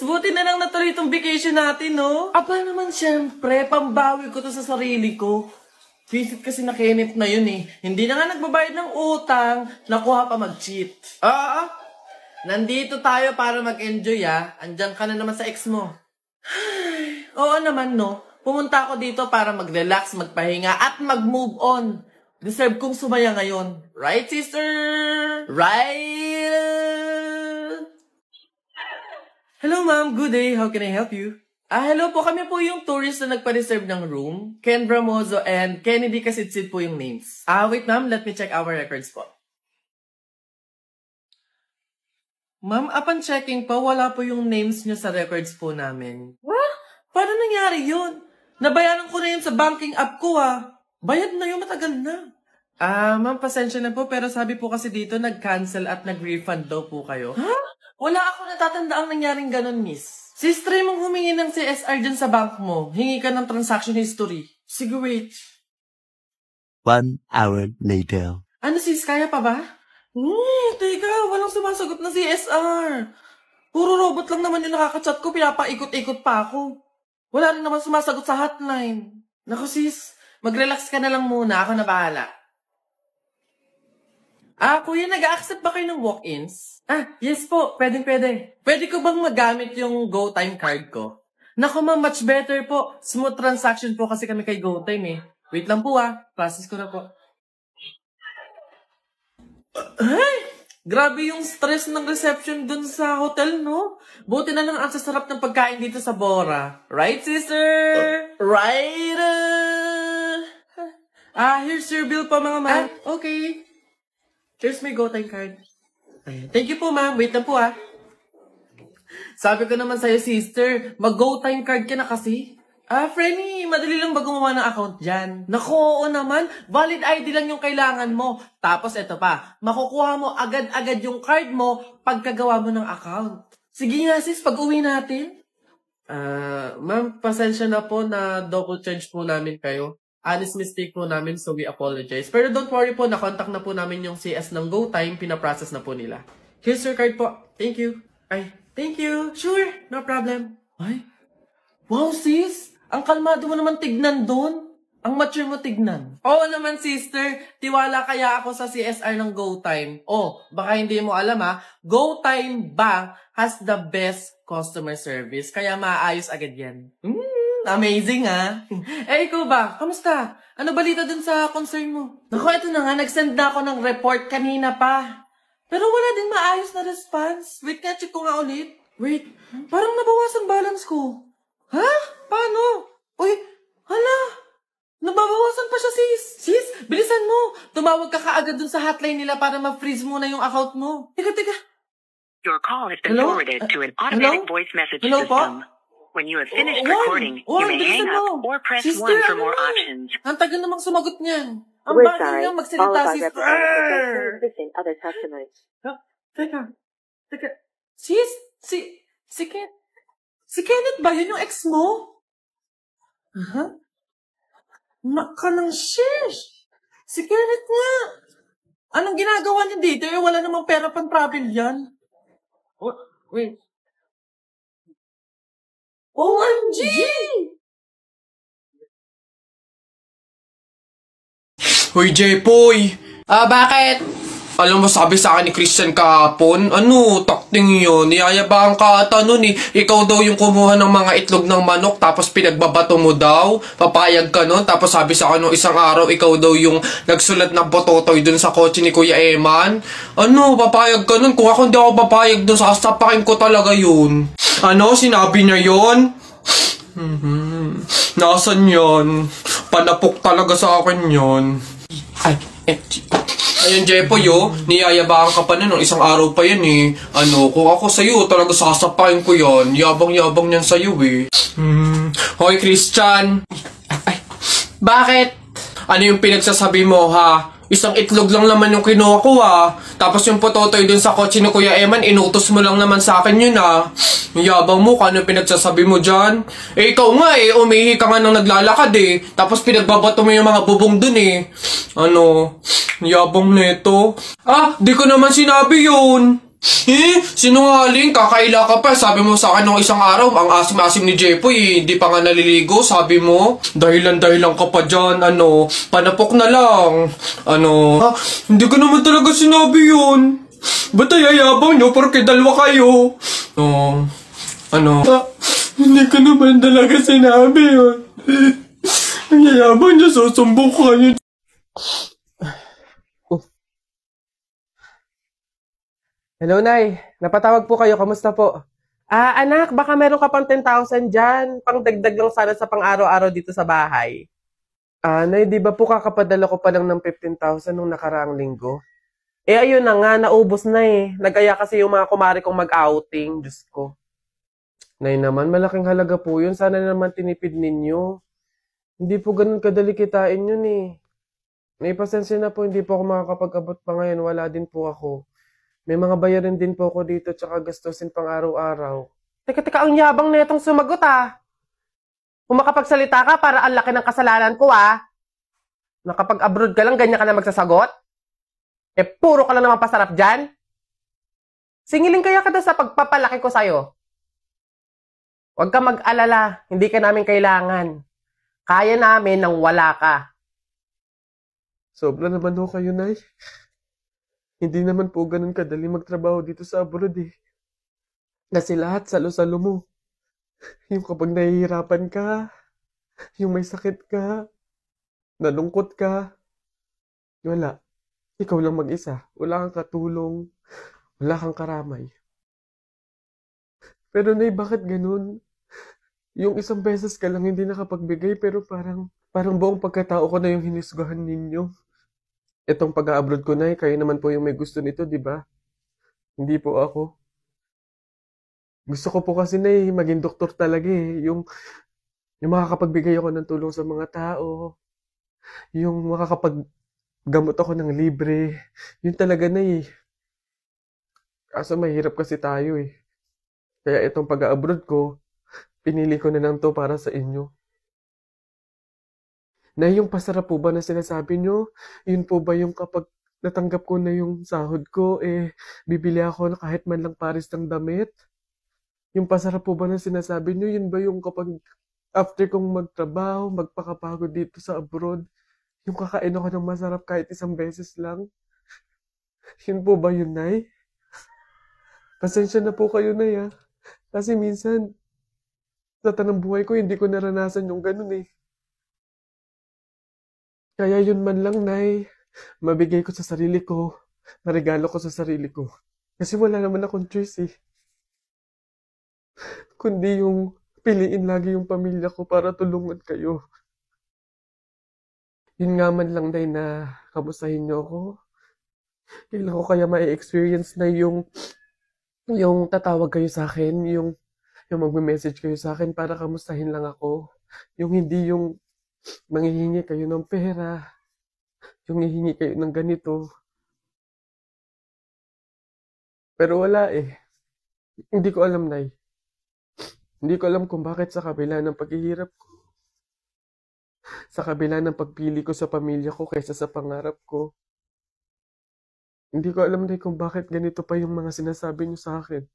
buti na lang natuloy itong vacation natin, no? Aba naman syempre, pambawi ko to sa sarili ko. Visit kasi na Kenneth na yun eh. Hindi na nga nagbabayad ng utang, nakuha pa mag-cheat. Nandito tayo para mag-enjoy Andiyan ka na naman sa ex mo. Oo naman no. Pumunta ako dito para mag-relax, magpahinga at mag-move on. Deserve kong sumaya ngayon. Right, sister? Right? Hello ma'am, good day. How can I help you? Hello po. Kami po yung tourist na nagpa-reserve ng room. Ken Bramozo and Kennedy Kasitsid po yung names. Wait ma'am, let me check our records po. Ma'am, upon checking po, wala po yung names nyo sa records po namin. What? Paano nangyari yun? Nabayaran ko na yun sa banking app ko Bayad na yun, matagal na. Ma'am, pasensya na po, pero sabi po kasi dito, nag-cancel at nag-refund daw po kayo. Wala ako natatanda ang nangyaring ganun, miss. Sis, try mong humingi ng CSR dyan sa bank mo. Hingi ka ng transaction history. Sige, wait. 1 hour later. Ano sis, kaya pa ba? Teka, walang sumasagot na CSR. Puro robot lang naman yung nakaka-chat ko, pinapaikot-ikot pa ako. Wala rin naman sumasagot sa hotline. Naku sis, mag-relax ka na lang muna, ako na bahala. Kuya, nag-accept ba kayo ng walk-ins? Yes po, pwede. Pwede ko bang magamit yung GoTime card ko? Naku ma'am, much better po. Smooth transaction po kasi kami kay GoTime Wait lang po process ko na po. Grabe yung stress ng reception dun sa hotel, no? Buti na lang ang sasarap ng pagkain dito sa Bora. Right, sister? Right? Here's your bill po, mga ma'am. Okay. Here's my GoTime card. Thank you po, ma'am. Wait lang po, Sabi ko naman sa'yo, sister, mag-GoTime card ka na kasi. Frenny, madali lang ba gumawa ng account dyan? Naku, oo naman. Valid ID lang yung kailangan mo. Tapos eto pa, makukuha mo agad-agad yung card mo pagkagawa mo ng account. Sige nga sis, pag-uwi natin. Ma'am, pasensya na po na double charge po namin kayo. Honest mistake po namin, so we apologize. Pero don't worry po, nakontak na po namin yung CS ng GoTime, pinaprocess na po nila. Here's your card po. Thank you. Thank you. Sure, no problem. Wow sis! Ang kalmado mo naman tignan doon. Ang mature mo tignan. Oo naman sister, tiwala kaya ako sa CSR ng GoTime. Baka hindi mo alam GoTime Bank has the best customer service. Kaya maayos agad yan. Amazing ikaw ba? Kamusta? Ano balita dun sa concern mo? Naku, ito na nga, nag-send na ako ng report kanina pa. Pero wala din maayos na response. Wait nga, check ko nga ulit. Wait, parang nabawasan balance ko. Paano? Hala! Nababawasan pa siya, sis. Sis, bilisan mo. Tumawag ka kaagad dun sa hotline nila para ma-freeze muna yung account mo. Teka. Your call has been forwarded to an automatic voice message system. When you have finished recording, you may hang up or press 1 for more options. Ang tagal namang sumagot niyan. Ang bagay niya magsalita, sister. Other customers. Teka. Sis, si Kenneth ba yun yung ex mo? Naka ng shish. Si Kenneth nga. Anong ginagawa niya dito? Wala namang pera pang travel yan. Wait. OMG! Hoy, Jepoy! Bakit? Alam mo, sabi sa akin ni Christian kahapon, takting yun, niyayabang ka ata nun Ikaw daw yung kumuha ng mga itlog ng manok, tapos pinagbabato mo daw, papayag ka nun, tapos sabi sa akin nung isang araw, ikaw daw yung nagsulat ng pototoy dun sa kotse ni Kuya Eman. Papayag ka nun? Kung ako hindi ako papayag dun, sasapakin ko talaga yun. Sinabi niya yun? Nasaan yun? Panapok talaga sa akin yun. Ayun, Jepoy, niyayabang ka pa nun, isang araw pa yan kung ako sa'yo, talaga sasapain ko yan. Yabang-yabang niyan sa'yo Hoy, Christian! Bakit? Ano yung pinagsasabi mo, Isang itlog lang naman yung kinuha ko Tapos yung pototoy dun sa kotse ni Kuya Eman, inutos mo lang naman sa akin yun Yabang mo, ano yung pinagsasabi mo dyan? Ikaw nga umihi ka nga nang naglalakad Tapos pinagbabato mo yung mga bubong dun Yabang neto. Di ko naman sinabi yun. Sinungaling, kakaila ka pa. Sabi mo sa akin nung isang araw, ang asim-asim ni Jepoy, hindi pa nga naliligo, sabi mo. Dahilan-dahilan ka pa dyan, panapok na lang. Hindi ko naman talaga sinabi yun. Ba't ayayabang nyo, porque dalawa kayo? Hindi ko naman talaga sinabi yun. Ang yayabang nyo, susumbong ko kayo. Hello, Nay. Napatawag po kayo. Kamusta po? Anak, baka meron ka pang 10,000 dyan. Pangdagdag lang sana sa pang-araw-araw dito sa bahay. Nay, di ba po kakapadala ko pa lang ng 15,000 nung nakaraang linggo? Ayun na nga, naubos na eh. Nag-aya kasi yung mga kumari kong mag-outing. Diyos ko. Nay naman, malaking halaga po yun. Sana naman tinipid ninyo. Hindi po ganun kadali kitain yun eh. May pasensya na po, hindi po ako makakapag-abot pa ngayon. Wala din po ako. May mga bayarin din po ako dito tsaka gastusin pang araw-araw. Teka, ang yabang na itong sumagot Kung makapagsalita ka, para ang laki ng kasalanan ko Nakapag-abroad ka lang, ganyan ka na magsasagot? Puro ka lang naman pasarap dyan? Singilin kaya ka sa pagpapalaki ko sa'yo. Huwag ka mag-alala, hindi ka namin kailangan. Kaya namin nang wala ka. Sobra naman ho kayo, Nay. Hindi naman po ganun kadali magtrabaho dito sa abroad eh. Kasi lahat salo-salo mo. Yung kapag nahihirapan ka, yung may sakit ka, nalungkot ka, wala. Ikaw lang mag-isa. Wala kang katulong, wala kang karamay. Pero Nay, bakit ganun? Yung isang beses ka lang hindi nakapagbigay pero parang buong pagkatao ko na yung hinisgahan ninyo. Itong pag-a-abroad ko, Nay, kayo naman po yung may gusto nito, di ba? Hindi po ako. Gusto ko po kasi, Nay, maging doktor talaga eh. Yung makakapagbigay ako ng tulong sa mga tao. Yung makakapaggamot ako ng libre. Yun talaga, Nay. Kaso mahirap kasi tayo eh. Kaya itong pag-a-abroad ko, pinili ko na lang to para sa inyo. Na yung pasarap po ba na sinasabi nyo, yun po ba yung kapag natanggap ko na yung sahod ko, bibili ako na kahit man lang pares ng damit? Yung pasarap po ba na sinasabi nyo, yun ba yung kapag after kong magtrabaho, magpakapagod dito sa abroad, yung kakain ako ng masarap kahit isang beses lang? Yun po ba yun, Nay? Pasensya na po kayo, Nay, Kasi minsan, sa tanang buhay ko, hindi ko naranasan yung ganun eh. Kaya yun man lang, Nay, mabigay ko sa sarili ko, maregalo ko sa sarili ko. Kasi wala naman akong choice eh. Kundi yung piliin lagi yung pamilya ko para tulungan kayo. Yun nga man lang, Nay, na kamustahin niyo ako. Kailan ko kaya ma-experience na yung tatawag kayo sa akin, yung magme-message kayo sa akin para kamustahin lang ako. Yung hindi yung manghihingi kayo ng pera, yung hihingi kayo ng ganito. Pero wala eh. Hindi ko alam, Nay. Hindi ko alam kung bakit sa kabila ng paghihirap ko, sa kabila ng pagpili ko sa pamilya ko kaysa sa pangarap ko, hindi ko alam, Nay, kung bakit ganito pa yung mga sinasabi niyo sa akin.